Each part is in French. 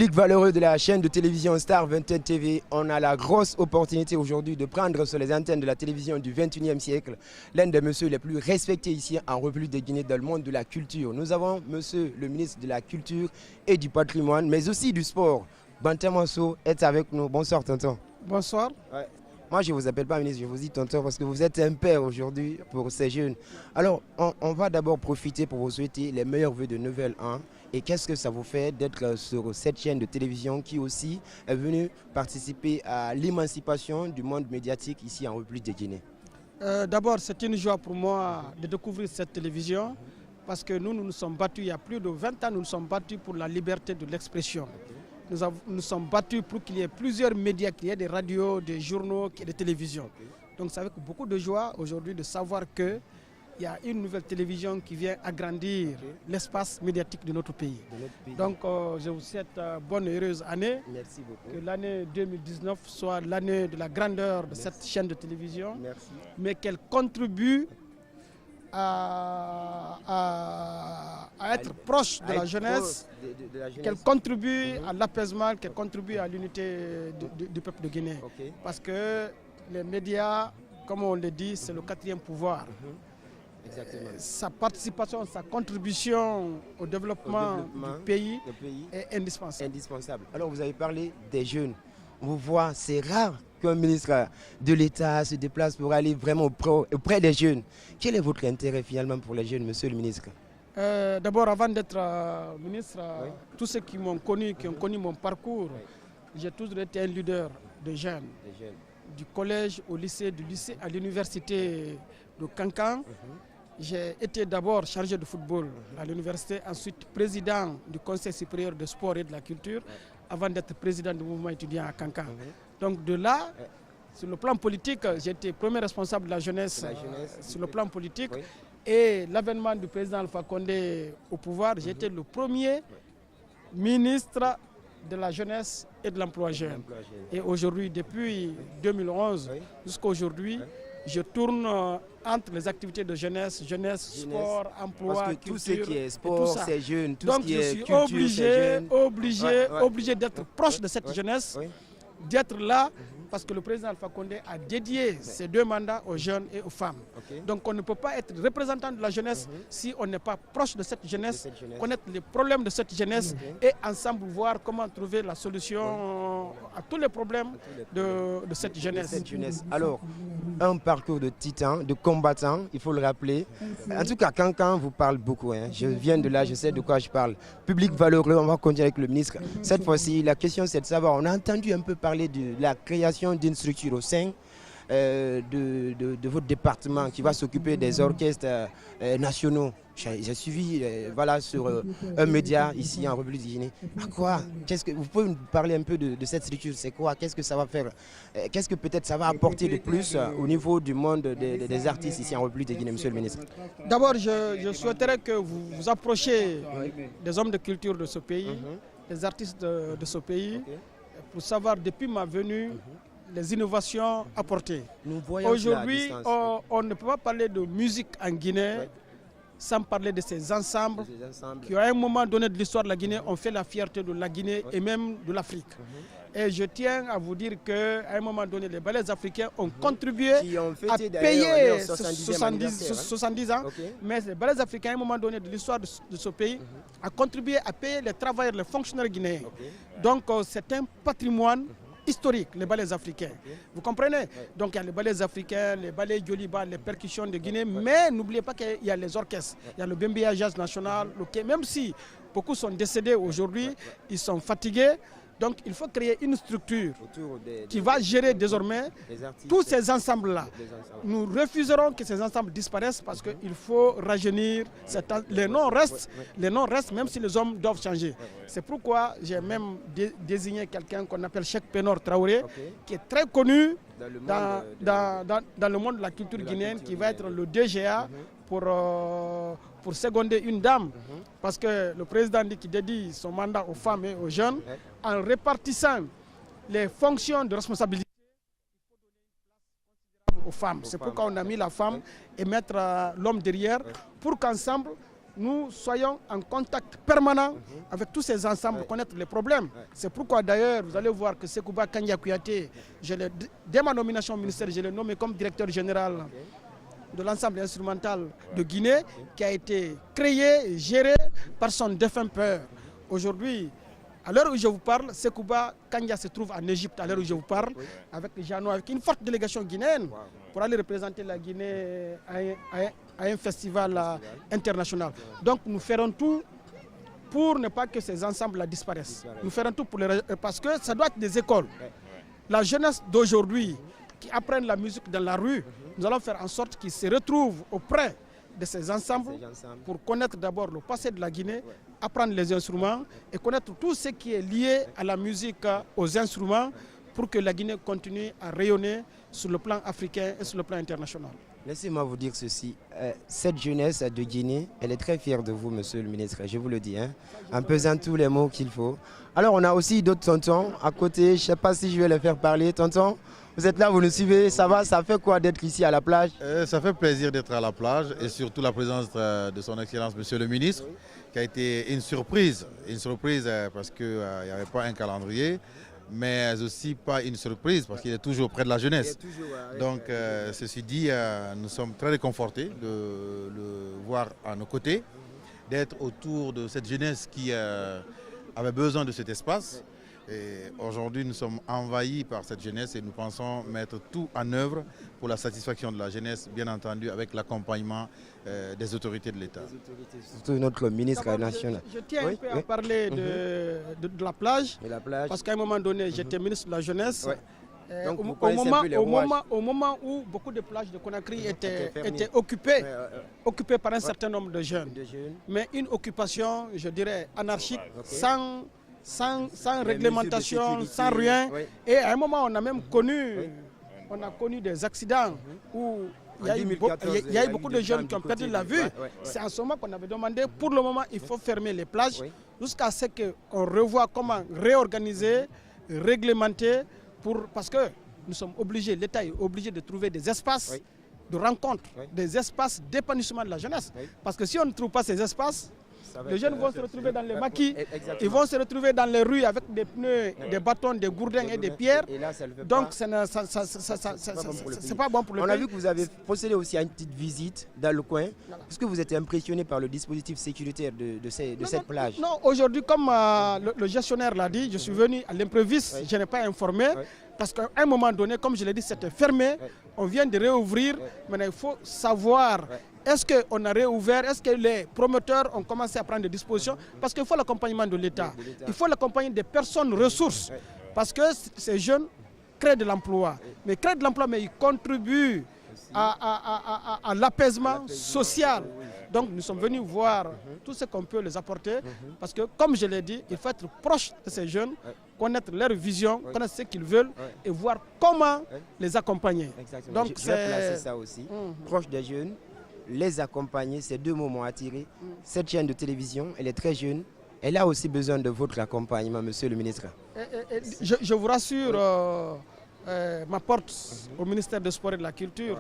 Public valeureux de la chaîne de télévision Star 21 TV, on a la grosse opportunité aujourd'hui de prendre sur les antennes de la télévision du 21e siècle l'un des messieurs les plus respectés ici en République de Guinée dans le monde de la culture. Nous avons monsieur le ministre de la Culture et du Patrimoine, mais aussi du Sport. Banté Manso est avec nous. Bonsoir tonton. Bonsoir. Ouais. Moi je ne vous appelle pas ministre, je vous dis tonton parce que vous êtes un père aujourd'hui pour ces jeunes. Alors on va d'abord profiter pour vous souhaiter les meilleurs vœux de nouvel an. Et qu'est-ce que ça vous fait d'être sur cette chaîne de télévision qui aussi est venue participer à l'émancipation du monde médiatique ici en République de Guinée? D'abord, c'est une joie pour moi de découvrir cette télévision parce que nous nous sommes battus, il y a plus de 20 ans, nous nous sommes battus pour la liberté de l'expression. Nous nous sommes battus pour qu'il y ait plusieurs médias, qu'il y ait des radios, des journaux, des télévisions. Donc c'est avec beaucoup de joie aujourd'hui de savoir que il y a une nouvelle télévision qui vient agrandir l'espace médiatique de notre pays. Donc je vous souhaite bonne et heureuse année. Merci beaucoup. Que l'année 2019 soit l'année de la grandeur de cette chaîne de télévision. Merci. Mais qu'elle contribue à être proche de la jeunesse, qu'elle contribue à l'apaisement, qu'elle contribue à l'unité du peuple de Guinée. Parce que les médias, comme on le dit, c'est le quatrième pouvoir. Exactement. Sa participation, sa contribution au développement du pays est indispensable. Alors vous avez parlé des jeunes. Vous voyez, c'est rare qu'un ministre de l'État se déplace pour aller vraiment auprès des jeunes. Quel est votre intérêt finalement pour les jeunes, monsieur le ministre? D'abord, avant d'être ministre, tous ceux qui m'ont connu, qui ont connu mon parcours, j'ai toujours été un leader de jeunes. Du collège au lycée, du lycée à l'université de Kankan. J'ai été d'abord chargé de football à l'université, ensuite président du Conseil supérieur de sport et de la culture, avant d'être président du mouvement étudiant à Kankan. Donc de là, sur le plan politique, j'ai été premier responsable de la jeunesse, sur le plan politique. Et l'avènement du président Alpha Condé au pouvoir, j'ai été le premier ministre de la jeunesse et de l'emploi jeune. Et aujourd'hui, depuis 2011 jusqu'à aujourd'hui, je tourne entre les activités de jeunesse, sport, emploi, parce que culture, tout ce qui est sport, c'est jeune, tout donc ce qui est culture, donc je suis obligé d'être proche de cette jeunesse, d'être là, parce que le président Alpha Condé a dédié ces 2 mandats aux jeunes et aux femmes. Donc on ne peut pas être représentant de la jeunesse si on n'est pas proche de cette jeunesse, connaître les problèmes de cette jeunesse et ensemble voir comment trouver la solution à tous les problèmes de cette jeunesse. Alors, un parcours de titan, de combattant, il faut le rappeler. En tout cas, Kankan vous parle beaucoup. Je viens de là, je sais de quoi je parle. Public valeureux, on va continuer avec le ministre. Cette fois-ci, la question c'est de savoir, on a entendu un peu parler de la création d'une structure au sein de votre département qui va s'occuper des orchestres nationaux. J'ai suivi sur un média ici en République de Guinée. À quoi? Vous pouvez nous parler un peu de cette structure? C'est quoi? Qu'est-ce que ça va faire? Qu'est-ce que peut-être ça va apporter de plus au niveau du monde des artistes ici en République de Guinée, monsieur le ministre? D'abord, je souhaiterais que vous vous approchiez des hommes de culture de ce pays, des artistes de ce pays, pour savoir depuis ma venue les innovations apportées. Aujourd'hui, on ne peut pas parler de musique en Guinée sans parler de ces ensembles qui, à un moment donné de l'histoire de la Guinée, ont fait la fierté de la Guinée et même de l'Afrique. Et je tiens à vous dire qu'à un moment donné, les ballets africains ont contribué à payer 70 ans. Mais les ballets africains, à un moment donné de l'histoire de ce pays, ont contribué à payer les travailleurs, les fonctionnaires guinéens. Donc c'est un patrimoine historique, les ballets africains. Vous comprenez? Donc il y a les ballets africains, les ballets Djoliba, les percussions de Guinée, mais n'oubliez pas qu'il y a les orchestres. Il y a le Bembia Jazz National, même si beaucoup sont décédés aujourd'hui, ils sont fatigués. Donc il faut créer une structure qui va gérer désormais tous ces ensembles-là. Nous refuserons que ces ensembles disparaissent parce qu'il faut rajeunir. Les noms restent même si les hommes doivent changer. C'est pourquoi j'ai même désigné quelqu'un qu'on appelle Cheikh Penor Traoré, qui est très connu dans le monde de la culture guinéenne, qui va être le DGA pour seconder une dame. Parce que le président dit qu'il dédie son mandat aux femmes et aux jeunes en répartissant les fonctions de responsabilité aux femmes. C'est pourquoi on a mis la femme et mettre l'homme derrière pour qu'ensemble nous soyons en contact permanent avec tous ces ensembles, connaître les problèmes. C'est pourquoi d'ailleurs, vous allez voir que Sekouba Kanja Kouyaté, dès ma nomination au ministère, je l'ai nommé comme directeur général de l'ensemble instrumental de Guinée, qui a été créé et géré par son défunt père. Aujourd'hui, à l'heure où je vous parle, Sekouba Kanja se trouve en Égypte, à l'heure où je vous parle, avec Jeannot, avec une forte délégation guinéenne, pour aller représenter la Guinée à un festival international. Donc nous ferons tout pour ne pas que ces ensembles disparaissent. Nous ferons tout parce que ça doit être des écoles. La jeunesse d'aujourd'hui qui apprennent la musique dans la rue, nous allons faire en sorte qu'ils se retrouvent auprès de ces ensembles pour connaître d'abord le passé de la Guinée, apprendre les instruments et connaître tout ce qui est lié à la musique, aux instruments, pour que la Guinée continue à rayonner sur le plan africain et sur le plan international. Laissez-moi vous dire ceci, cette jeunesse de Guinée, elle est très fière de vous, monsieur le ministre, je vous le dis, en pesant tous les mots qu'il faut. Alors on a aussi d'autres tontons à côté, je ne sais pas si je vais les faire parler. Tonton, vous êtes là, vous nous suivez, ça va, ça fait quoi d'être ici à la plage? Ça fait plaisir d'être à la plage et surtout la présence de son Excellence, monsieur le ministre, qui a été une surprise parce qu'il n'y avait pas un calendrier, mais aussi pas une surprise parce qu'il est toujours près de la jeunesse. Donc, ceci dit, nous sommes très réconfortés de le voir à nos côtés, d'être autour de cette jeunesse qui avait besoin de cet espace. Aujourd'hui, nous sommes envahis par cette jeunesse et nous pensons mettre tout en œuvre pour la satisfaction de la jeunesse, bien entendu avec l'accompagnement des autorités de l'État. Surtout notre ministre national. Je tiens un peu à parler de la plage, parce qu'à un moment donné, j'étais ministre de la jeunesse. Donc, au moment où beaucoup de plages de Conakry étaient occupées par un certain nombre de jeunes. Mais une occupation, je dirais, anarchique, sans réglementation, sans rien. Et à un moment, on a même connu des accidents où il y a eu beaucoup de jeunes qui ont perdu la vue. C'est en ce moment qu'on avait demandé, pour le moment, il faut fermer les plages jusqu'à ce qu'on revoie comment réorganiser, réglementer, parce que nous sommes obligés, l'État est obligé de trouver des espaces de rencontre, des espaces d'épanouissement de la jeunesse. Parce que si on ne trouve pas ces espaces, les jeunes vont se retrouver dans les maquis, ils vont se retrouver dans les rues avec des pneus, des bâtons, des gourdins et des pierres. Donc c'est pas bon pour le pays. On a vu que vous avez procédé aussi à une petite visite dans le coin. Est-ce que vous êtes impressionné par le dispositif sécuritaire de cette plage? Non, aujourd'hui, comme le gestionnaire l'a dit, je suis venu à l'improviste, je n'ai pas informé. Parce qu'à un moment donné, comme je l'ai dit, c'était fermé. On vient de réouvrir. Maintenant, il faut savoir, est-ce qu'on a réouvert? Est-ce que les promoteurs ont commencé à prendre des dispositions? Parce qu'il faut l'accompagnement de l'État. Il faut l'accompagnement des personnes ressources. Parce que ces jeunes créent de l'emploi. Mais créent de l'emploi, mais ils contribuent à l'apaisement social. Donc nous sommes venus voir tout ce qu'on peut les apporter, parce que comme je l'ai dit, il faut être proche de ces jeunes, connaître leur vision, connaître ce qu'ils veulent et voir comment les accompagner. Exactement. Donc je vais placer ça aussi, proche des jeunes, les accompagner, ces deux mots m'ont attiré. Cette chaîne de télévision, elle est très jeune, elle a aussi besoin de votre accompagnement, monsieur le ministre. Je vous rassure, ma porte au ministère des Sports et de la Culture,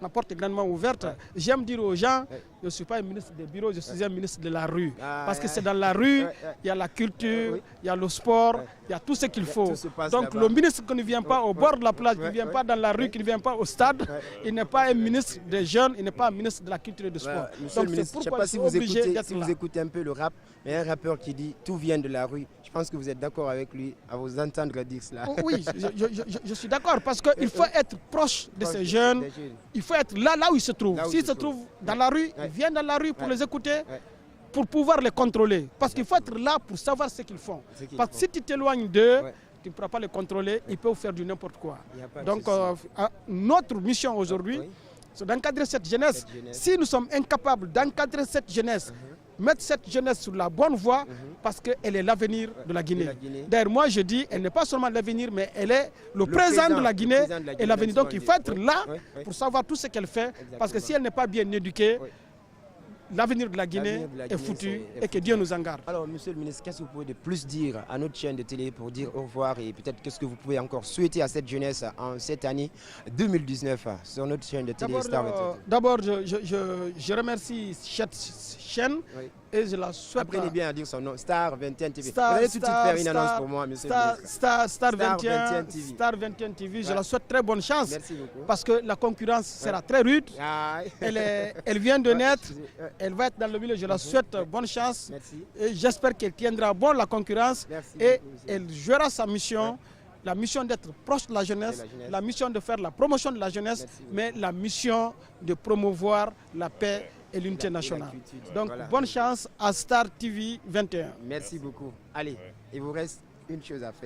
ma porte est grandement ouverte. J'aime dire aux gens, je ne suis pas un ministre des bureaux, je suis un ministre de la rue. Parce que c'est dans la rue, il y a la culture, il y a le sport, il y a tout ce qu'il faut. Donc le ministre qui ne vient pas au bord de la plage, qui ne vient pas dans la rue, qui ne vient pas au stade, il n'est pas un ministre des jeunes, il n'est pas un ministre de la culture et du sport. Monsieur le ministre, je ne sais pas si vous écoutez un peu le rap, mais un rappeur qui dit « tout vient de la rue ». Je pense que vous êtes d'accord avec lui à vous entendre dire cela. Oui, je suis d'accord parce qu'il faut être proche de ces jeunes. Il faut être là où ils se trouvent. S'ils se trouvent dans la rue, ils viennent dans la rue pour les écouter, pour pouvoir les contrôler. Parce qu'il faut être là pour savoir ce qu'ils font. Parce que si tu t'éloignes d'eux, tu ne pourras pas les contrôler, ils peuvent faire du n'importe quoi. Donc notre mission aujourd'hui, c'est d'encadrer cette jeunesse. Si nous sommes incapables d'encadrer cette jeunesse, mettre cette jeunesse sur la bonne voie, parce qu'elle est l'avenir de la Guinée. D'ailleurs, moi je dis, elle n'est pas seulement l'avenir, mais elle est le présent de la Guinée et l'avenir. Donc il faut être là pour savoir tout ce qu'elle fait, parce que si elle n'est pas bien éduquée, l'avenir de la Guinée est foutu et que Dieu nous en garde. Alors, monsieur le ministre, qu'est-ce que vous pouvez de plus dire à notre chaîne de télé pour dire au revoir et peut-être qu'est-ce que vous pouvez encore souhaiter à cette jeunesse en cette année 2019 sur notre chaîne de télé Star 21 TV? D'abord, je remercie cette chaîne et je la souhaite. Apprenez bien à dire son nom, Star 21 TV. Vous allez tout de suite faire une annonce pour moi, monsieur le ministre. Star 21 TV. Star 21 TV, je la souhaite très bonne chance. Merci beaucoup. Parce que la concurrence sera très rude. Elle vient de naître, elle va être dans le milieu, je la souhaite bonne chance. Merci. Et j'espère qu'elle tiendra bon la concurrence. Merci et beaucoup, elle jouera sa mission. La mission d'être proche de la jeunesse, la mission de faire la promotion de la jeunesse, mais la mission de promouvoir la paix et l'unité nationale. Donc, voilà. Bonne chance à Star TV 21. Merci beaucoup. Allez, il vous reste une chose à faire.